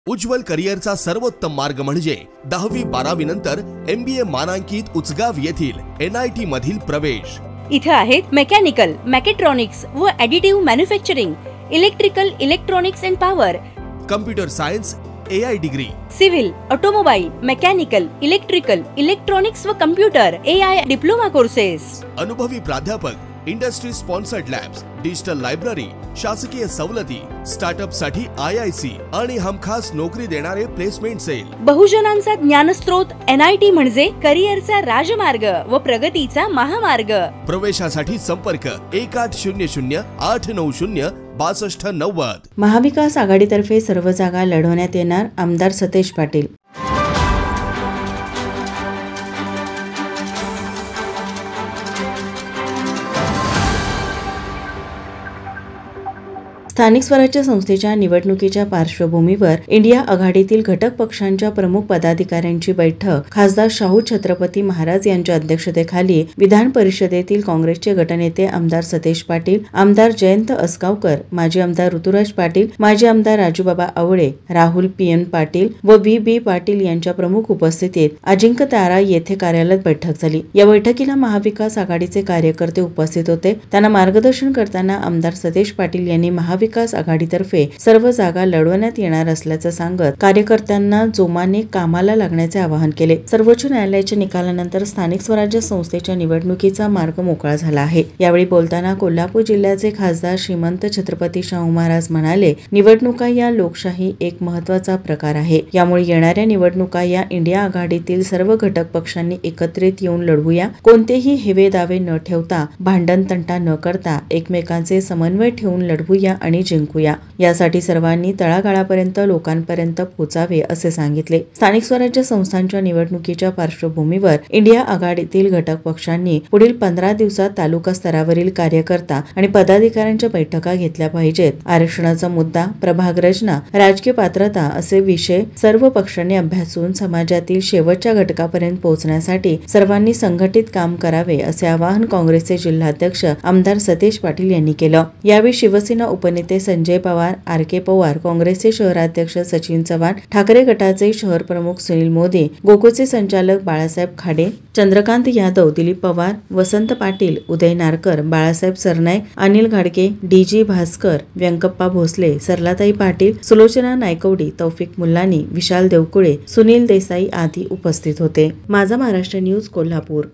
उज्ज्वल करिअरचा सर्वोत्तम मार्ग म्हणजे 10वी-12वी नंतर MBA मानांकित उचगाव येथील NIT मधील प्रवेश। इथे आहेत मेकॅनिकल, मेकॅट्रॉनिक्स व additive manufacturing, electrical, electronics and power, computer science, AI degree, civil, automobile, mechanical, electrical, electronics व कम्प्युटर AI डिप्लोमा कोर्सेस, अनुभवी प्राध्यापक, industry sponsored labs, digital library, शासकीय सवलती, स्टार्टअप साठी IIC आणि हमखास नोकरी देणारे प्लेसमेंट सेल। बहुजनांचा ज्ञानस्रोत NIT म्हणजे करिअरचा राजमार्ग व प्रगतीचा महामार्ग। प्रवेशासाठी संपर्क 1800 890 6290। महाविकास आघाडीतर्फे सर्व जागा लढवण्यात येणार, आमदार सतेज पाटील। स्थानिक स्वराज्य संस्थेच्या निवडणुकीच्या पार्श्वभूमीवर इंडिया आघाडीतील घटक पक्षांच्या प्रमुख पदाधिकाऱ्यांची बैठक खासदार शाहू छत्रपती महाराज यांच्या अध्यक्षतेखाली विधान परिषदेतील काँग्रेसचे गटनेते आमदार सतेज पाटील, आमदार जयंत असगावकर, माजी आमदार ऋतुराज पाटील, माजी आमदार राजूबाबा आवळे, राहुल PN पाटील व VB पाटील यांच्या प्रमुख उपस्थितीत अजिंक्यतारा येथे कार्यालयात बैठक झाली। या बैठकीला महाविकास आघाडीचे कार्यकर्ते उपस्थित होते। त्यांना मार्गदर्शन करताना आमदार सतेज पाटील यांनी महाविकास आघाडीतर्फे सर्व जागा लढवण्यात येणार असल्याचं सांगत कार्यकर्त्यांना जोमाने कामाला लागण्याचे आवाहन केले। सर्वोच्च न्यायालयाच्या निकालानंतर स्थानिक स्वराज्य संस्थेच्या निवडणुकीचा मार्ग मोकळा झाला आहे। यावेळी बोलताना कोल्हापूर जिल्ह्याचे खासदार श्रीमंत छत्रपती शाहू महाराज म्हणाले, निवडणुका या लोकशाही एक महत्त्वाचा प्रकार आहे। यामुळे येणाऱ्या निवडणुका या इंडिया आघाडीतील सर्व घटक पक्षांनी एकत्रित येऊन लढवूया। कोणतेही हेवे दावे न ठेवता, भांडण तंटा न करता एकमेकांचे समन्वय ठेवून लढवूया आणि जिंकूया। यासाठी सर्वांनी तळागाळापर्यंत लोकांपर्यंत पोहोचावे असे सांगितले। स्थानिक स्वराज्य संस्थांच्या निवडणुकीच्या पार्श्वभूमीवर इंडिया आघाडीतील घटक पक्षांनी पुढील 15 दिवसात तालुका स्तरावरील कार्यकर्ता आणि पदाधिकाऱ्यांच्या बैठका घेतल्या पाहिजेत। आरक्षणाचा मुद्दा, प्रभाग रचना, राजकीय पात्रता असे विषय सर्व पक्षांनी अभ्यासून समाजातील शेवटच्या घटकापर्यंत पोहोचण्यासाठी सर्वांनी संघटित काम करावे असे आवाहन काँग्रेसचे जिल्हाध्यक्ष आमदार सतेज पाटील यांनी केलं। यावेळी शिवसेना उपनेते संजय पवार, RK पवार, काँग्रेसचे शहराध्यक्ष सचिन चव्हाण, ठाकरे गटाचे शहर प्रमुख सुनील मोदी, गोकुळचे संचालक बाळासाहेब खाडे, चंद्रकांत यादव, दिलीप पवार, वसंत पाटील, उदय नारकर, बाळासाहेब सरनाईक, अनिल घाडगे, DG भास्कर, व्यंकप्पा भोसले, सरलाताई पाटील, सुलोचना नायकवडी, तौफिक मुल्लानी, विशाल देवकुळे, सुनील देसाई आदी उपस्थित होते। माझा महाराष्ट्र न्यूज कोल्हापूर।